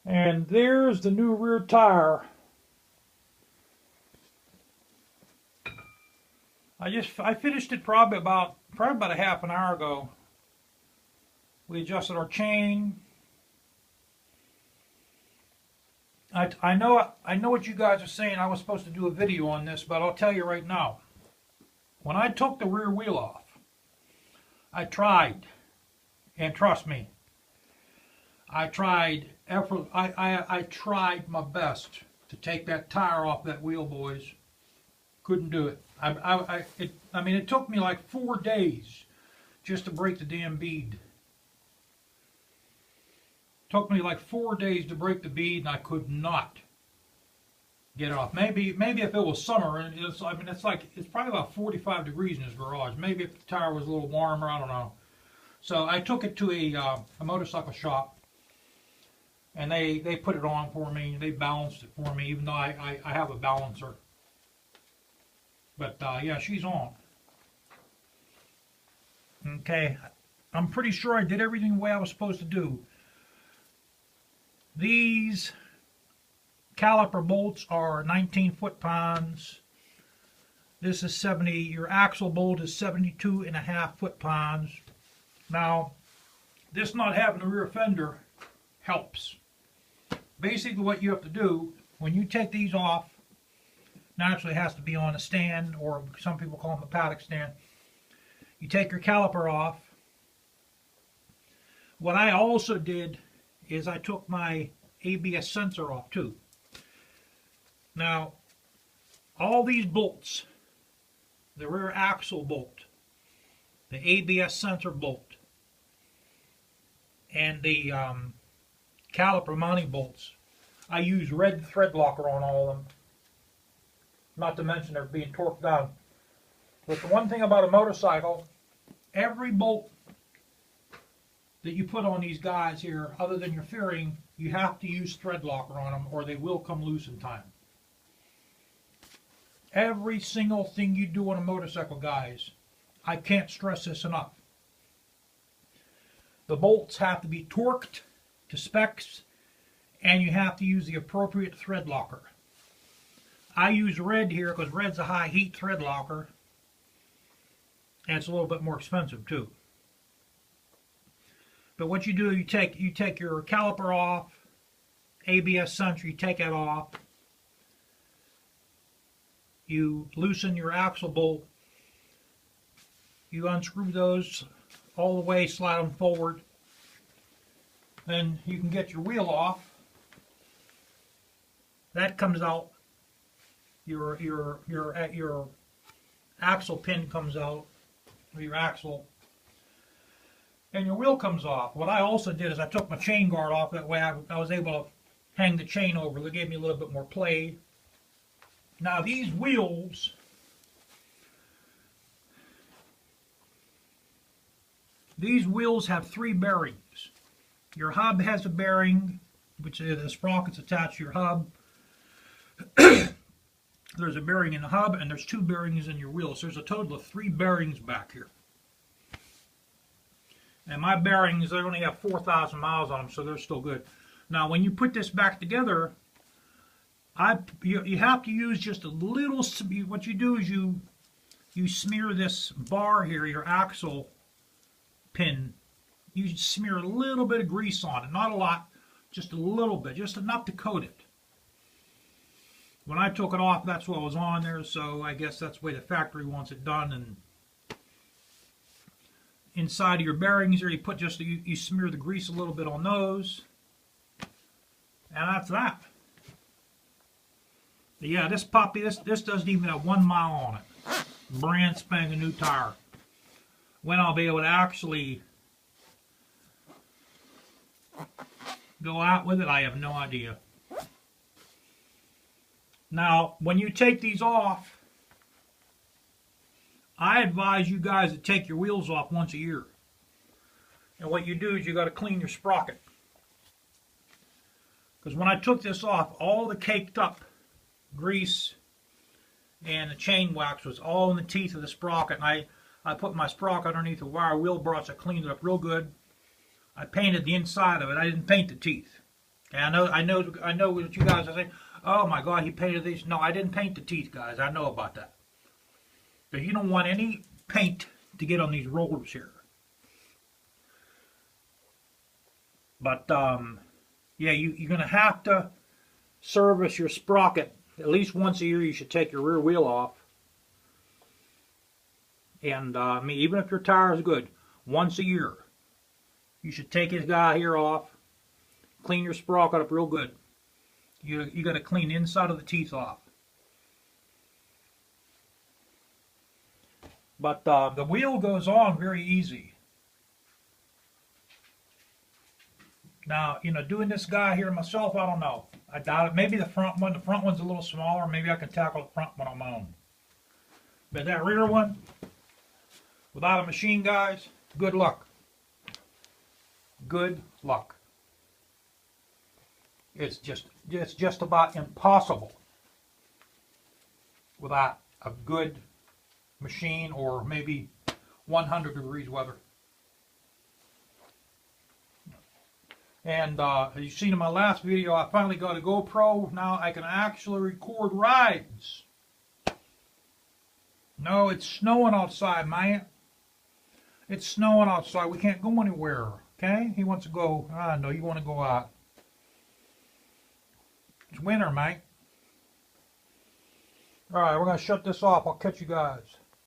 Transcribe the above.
And there's the new rear tire. I finished it probably about a half an hour ago. We adjusted our chain. I know what you guys are saying. I was supposed to do a video on this, but I'll tell you right now. When I took the rear wheel off, I tried, and trust me, I tried my best to take that tire off that wheel, boys. Couldn't do it. I mean, it took me like 4 days just to break the damn bead. Took me like 4 days to break the bead, and I could not get it off. Maybe if it was summer, and it's probably about 45 degrees in this garage. Maybe if the tire was a little warmer, I don't know. So I took it to a motorcycle shop, and they put it on for me. They balanced it for me, even though I have a balancer. But yeah, she's on. Okay, I'm pretty sure I did everything the way I was supposed to do. These caliper bolts are 19 foot-pounds. This is 70. Your axle bolt is 72.5 foot-pounds. Now, this not having a rear fender helps. Basically, what you have to do when you take these off, naturally it has to be on a stand, or some people call them a paddock stand. You take your caliper off. What I also did is I took my ABS sensor off too. Now, all these bolts, the rear axle bolt, the ABS sensor bolt, and the caliper mounting bolts, I use red thread locker on all of them. Not to mention they're being torqued down. But the one thing about a motorcycle, every bolt that you put on these guys here, other than your fairing, you have to use thread locker on them or they will come loose in time. Every single thing you do on a motorcycle, guys, I can't stress this enough. The bolts have to be torqued to specs, and you have to use the appropriate thread locker. I use red here because red's a high heat thread locker, and it's a little bit more expensive too. But what you do, you take your caliper off, ABS sensor, you take that off. You loosen your axle bolt. You unscrew those all the way, slide them forward. Then you can get your wheel off. That comes out. Your axle pin comes out, or your axle. And your wheel comes off. What I also did is I took my chain guard off. That way I was able to hang the chain over. It gave me a little bit more play. Now these wheels, have 3 bearings. Your hub has a bearing, which is the sprocket's attached to your hub. There's a bearing in the hub, and there's 2 bearings in your wheels. So there's a total of 3 bearings back here. And my bearings, they only have 4,000 miles on them, so they're still good. Now, when you put this back together, you have to use just a little. What you do is you smear this bar here, your axle pin. You smear a little bit of grease on it, not a lot, just a little bit, just enough to coat it. When I took it off, that's what was on there, so I guess that's the way the factory wants it done. And inside of your bearings here, you put you smear the grease a little bit on those, and that's that. But yeah, this puppy, this doesn't even have 1 mile on it. Brand spanking new tire. When I'll be able to actually go out with it, I have no idea. Now, when you take these off, I advise you guys to take your wheels off once a year. And what you do is you got to clean your sprocket. Because when I took this off, all the caked up grease and the chain wax was all in the teeth of the sprocket. And I put my sprocket underneath a wire wheel brush. I cleaned it up real good. I painted the inside of it. I didn't paint the teeth. And I know what you guys are saying. Oh my God, he painted these. No, I didn't paint the teeth, guys. I know about that. But you don't want any paint to get on these rollers here. But yeah, you're going to have to service your sprocket at least once a year. You should take your rear wheel off. And I mean, even if your tire is good, once a year, you should take this guy here off, clean your sprocket up real good. You got to clean the inside of the teeth off. But the wheel goes on very easy. Now, you know, doing this guy here myself, I don't know. I doubt it. Maybe the front one. The front one's a little smaller. Maybe I can tackle the front one on my own. But that rear one, without a machine, guys, good luck. Good luck. It's just about impossible without a good machine or maybe 100 degrees weather. And as you've seen in my last video, I finally got a GoPro. Now I can actually record rides. No, it's snowing outside, man. It's snowing outside. We can't go anywhere. Okay? He wants to go. Ah, no, you want to go out. It's winter, mate. Alright, we're going to shut this off. I'll catch you guys.